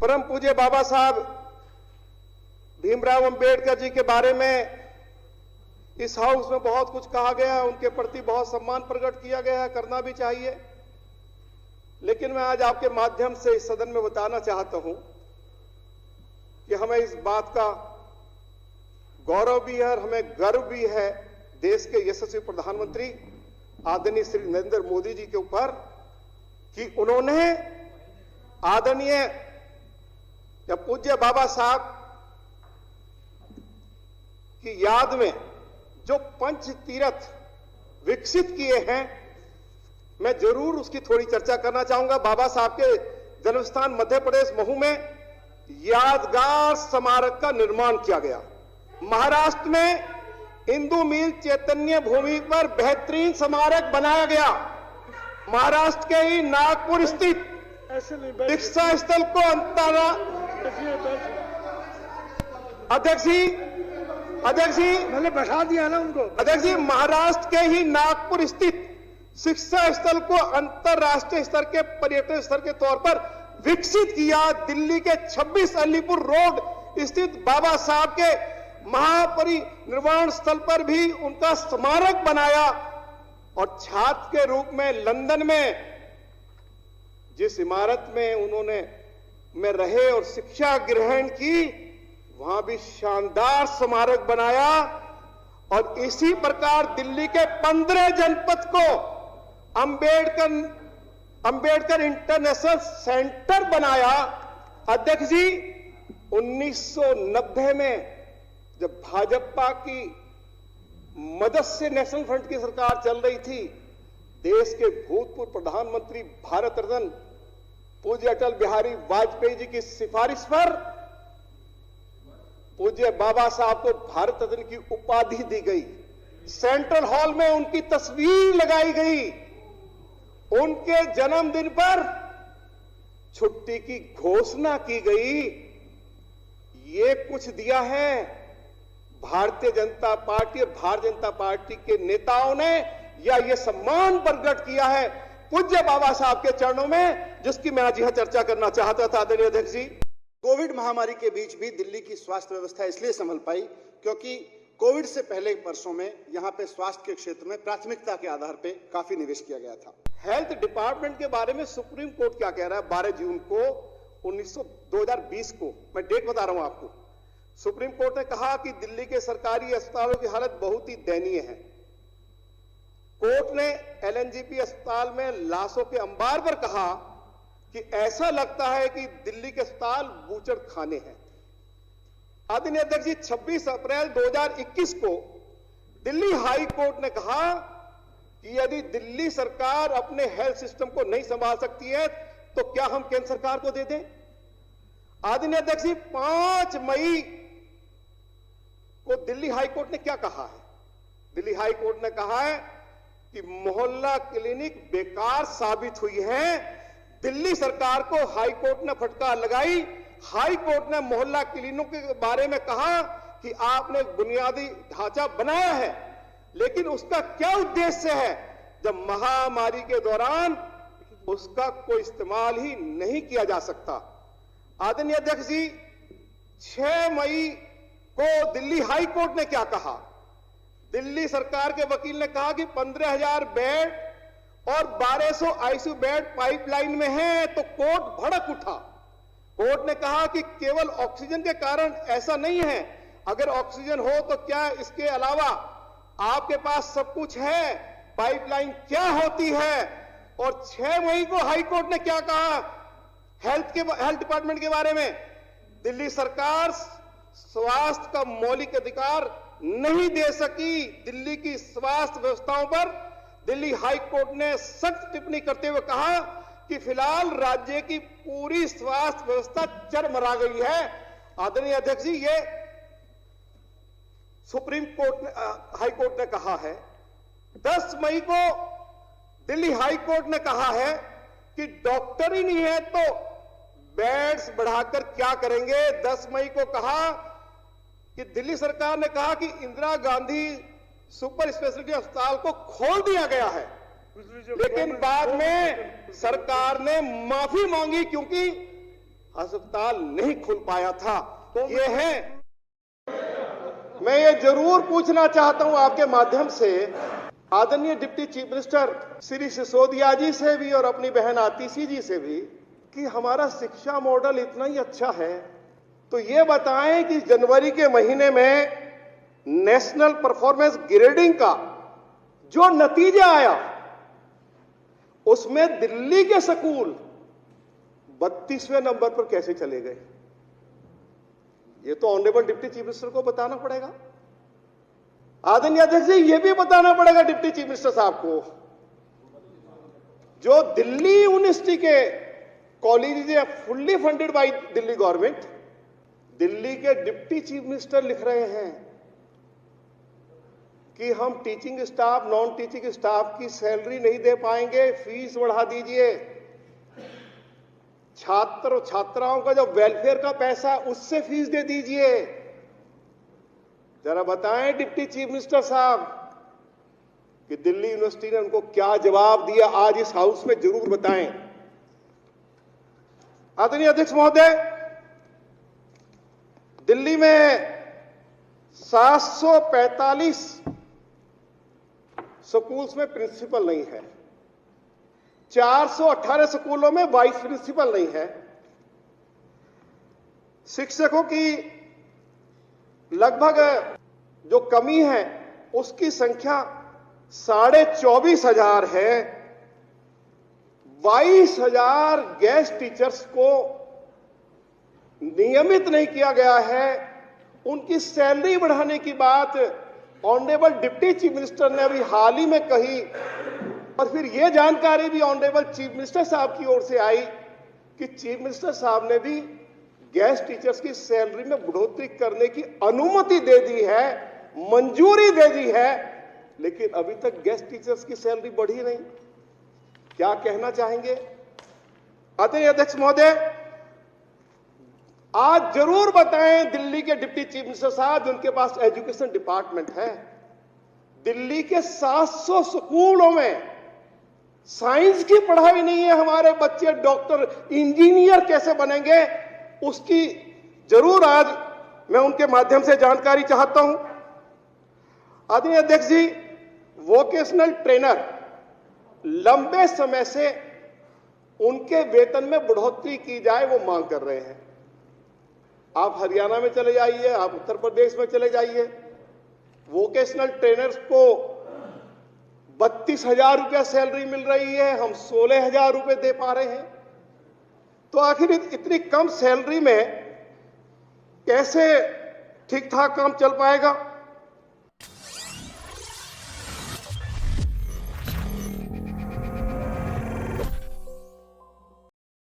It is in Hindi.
परम पूज्य बाबा साहब भीमराव अंबेडकर जी के बारे में इस हाउस में बहुत कुछ कहा गया, उनके प्रति बहुत सम्मान प्रकट किया गया है, करना भी चाहिए। लेकिन मैं आज आपके माध्यम से इस सदन में बताना चाहता हूं कि हमें इस बात का गौरव भी है और हमें गर्व भी है देश के यशस्वी प्रधानमंत्री आदरणीय श्री नरेंद्र मोदी जी के ऊपर कि उन्होंने आदरणीय या पूज्य बाबा साहब की याद में जो पंच तीर्थ विकसित किए हैं, मैं जरूर उसकी थोड़ी चर्चा करना चाहूंगा। बाबा साहब के जन्मस्थान मध्य प्रदेश महू में यादगार स्मारक का निर्माण किया गया। महाराष्ट्र में इंदु मिल चैतन्य भूमि पर बेहतरीन स्मारक बनाया गया। महाराष्ट्र के ही नागपुर स्थित दीक्षा स्थल को अध्यक्ष जी मैंने बैठा दिया ना उनको। अध्यक्ष जी, महाराष्ट्र के ही नागपुर स्थित शिक्षा स्थल को अंतरराष्ट्रीय स्तर के पर्यटन स्थल के तौर पर विकसित किया। दिल्ली के 26 अलीपुर रोड स्थित बाबा साहब के महापरिनिर्वाण स्थल पर भी उनका स्मारक बनाया और छात्र के रूप में लंदन में जिस इमारत में उन्होंने रहे और शिक्षा ग्रहण की, वहां भी शानदार स्मारक बनाया। और इसी प्रकार दिल्ली के 15 जनपद को अंबेडकर इंटरनेशनल सेंटर बनाया। अध्यक्ष जी, 1990 में जब भाजपा की मदद से नेशनल फ्रंट की सरकार चल रही थी, देश के भूतपूर्व प्रधानमंत्री भारत रत्न पूज्य अटल बिहारी वाजपेयी जी की सिफारिश पर पूज्य बाबा साहब को भारत रत्न की उपाधि दी गई। सेंट्रल हॉल में उनकी तस्वीर लगाई गई। उनके जन्मदिन पर छुट्टी की घोषणा की गई। ये कुछ दिया है भारतीय जनता पार्टी और भारतीय जनता पार्टी के नेताओं ने, या ये सम्मान प्रकट किया है पूज्य बाबा साहब के चरणों में, जिसकी मैं आज यहां चर्चा करना चाहता था। आदरणीय अध्यक्ष जी, कोविड महामारी के बीच भी दिल्ली की स्वास्थ्य व्यवस्था इसलिए संभल पाई क्योंकि कोविड से पहले वर्षों में यहां पे स्वास्थ्य के क्षेत्र में प्राथमिकता के आधार पे काफी निवेश किया गया था। हेल्थ डिपार्टमेंट के बारे में सुप्रीम कोर्ट क्या कह रहा है? 12 जून को 2020 को, मैं डेट बता रहा हूं आपको, सुप्रीम कोर्ट ने कहा कि दिल्ली के सरकारी अस्पतालों की हालत बहुत ही दयनीय है। कोर्ट ने एलएनजेपी अस्पताल में लाशों के अंबार पर कहा कि ऐसा लगता है कि दिल्ली के अस्पताल बूचड़ खाने हैं। आदरणीय अध्यक्ष जी, 26 अप्रैल 2021 को दिल्ली हाई कोर्ट ने कहा कि यदि दिल्ली सरकार अपने हेल्थ सिस्टम को नहीं संभाल सकती है तो क्या हम केंद्र सरकार को दे दें? आदरणीय अध्यक्ष जी, 5 मई को दिल्ली हाई कोर्ट ने क्या कहा है? दिल्ली हाई कोर्ट ने कहा है कि मोहल्ला क्लिनिक बेकार साबित हुई है। दिल्ली सरकार को हाई कोर्ट ने फटकार लगाई। हाई कोर्ट ने मोहल्ला क्लिनिक के बारे में कहा कि आपने बुनियादी ढांचा बनाया है, लेकिन उसका क्या उद्देश्य है जब महामारी के दौरान उसका कोई इस्तेमाल ही नहीं किया जा सकता। आदरणीय अध्यक्ष जी, 6 मई को दिल्ली हाई कोर्ट ने क्या कहा? दिल्ली सरकार के वकील ने कहा कि 15,000 बेड और 1200 आईसीयू बेड पाइपलाइन में है, तो कोर्ट भड़क उठा। कोर्ट ने कहा कि केवल ऑक्सीजन के कारण ऐसा नहीं है। अगर ऑक्सीजन हो तो क्या इसके अलावा आपके पास सब कुछ है? पाइपलाइन क्या होती है? और 6 मई को हाई कोर्ट ने क्या कहा हेल्थ डिपार्टमेंट के बारे में? दिल्ली सरकार स्वास्थ्य का मौलिक अधिकार नहीं दे सकी। दिल्ली की स्वास्थ्य व्यवस्थाओं पर दिल्ली हाई कोर्ट ने सख्त टिप्पणी करते हुए कहा कि फिलहाल राज्य की पूरी स्वास्थ्य व्यवस्था चरमरा गई है। आदरणीय अध्यक्ष जी, ये सुप्रीम कोर्ट ने हाई कोर्ट ने कहा है। 10 मई को दिल्ली हाई कोर्ट ने कहा है कि डॉक्टर ही नहीं है तो बेड्स बढ़ाकर क्या करेंगे। 10 मई को कहा कि दिल्ली सरकार ने कहा कि इंदिरा गांधी सुपर स्पेशलिटी अस्पताल को खोल दिया गया है, लेकिन बाद में सरकार ने माफी मांगी क्योंकि अस्पताल नहीं खुल पाया था। तो ये है, मैं ये जरूर पूछना चाहता हूं आपके माध्यम से आदरणीय deputy chief minister Shri Sisodia ji से भी और अपनी बहन आतिशी जी से भी कि हमारा शिक्षा मॉडल इतना ही अच्छा है तो ये बताएं कि जनवरी के महीने में नेशनल परफॉर्मेंस ग्रेडिंग का जो नतीजा आया उसमें दिल्ली के स्कूल 32वें नंबर पर कैसे चले गए? ये तो ऑनरेबल डिप्टी चीफ मिनिस्टर को बताना पड़ेगा। आदरणीय अध्यक्ष जी, ये भी बताना पड़ेगा डिप्टी चीफ मिनिस्टर साहब को, जो दिल्ली यूनिवर्सिटी के कॉलेज है fully funded by Delhi government, Delhi के डिप्टी चीफ मिनिस्टर लिख रहे हैं कि हम teaching staff, non teaching staff की सैलरी नहीं दे पाएंगे, फीस बढ़ा दीजिए। छात्र छात्राओं का जो वेलफेयर का पैसा उससे फीस दे दीजिए। जरा बताएं डिप्टी चीफ मिनिस्टर साहब कि दिल्ली यूनिवर्सिटी ने उनको क्या जवाब दिया, आज इस हाउस में जरूर बताएं। आदरणीय अध्यक्ष महोदय, दिल्ली में 745 स्कूल्स में प्रिंसिपल नहीं है, 418 स्कूलों में वाइस प्रिंसिपल नहीं है, शिक्षकों की लगभग जो कमी है उसकी संख्या 24,500 है, 22,000 गेस्ट टीचर्स को नियमित नहीं किया गया है। उनकी सैलरी बढ़ाने की बात ऑनरेबल डिप्टी चीफ मिनिस्टर ने अभी हाल ही में कही और फिर यह जानकारी भी ऑनरेबल चीफ मिनिस्टर साहब की ओर से आई कि चीफ मिनिस्टर साहब ने भी गेस्ट टीचर्स की सैलरी में बढ़ोतरी करने की अनुमति दे दी है, मंजूरी दे दी है, लेकिन अभी तक गेस्ट टीचर्स की सैलरी बढ़ी नहीं। क्या कहना चाहेंगे? आदरणीय अध्यक्ष महोदय, आज जरूर बताएं दिल्ली के डिप्टी चीफ मिनिस्टर साहब जिनके पास एजुकेशन डिपार्टमेंट है, दिल्ली के 700 स्कूलों में साइंस की पढ़ाई नहीं है। हमारे बच्चे डॉक्टर, इंजीनियर कैसे बनेंगे, उसकी जरूर आज मैं उनके माध्यम से जानकारी चाहता हूं। आदरणीय अध्यक्ष जी, वोकेशनल ट्रेनर लंबे समय से उनके वेतन में बढ़ोतरी की जाए वो मांग कर रहे हैं। आप हरियाणा में चले जाइए, आप उत्तर प्रदेश में चले जाइए, वोकेशनल ट्रेनर्स को 32,000 रुपया सैलरी मिल रही है, हम 16,000 रुपये दे पा रहे हैं। तो आखिर इतनी कम सैलरी में कैसे ठीक ठाक काम चल पाएगा?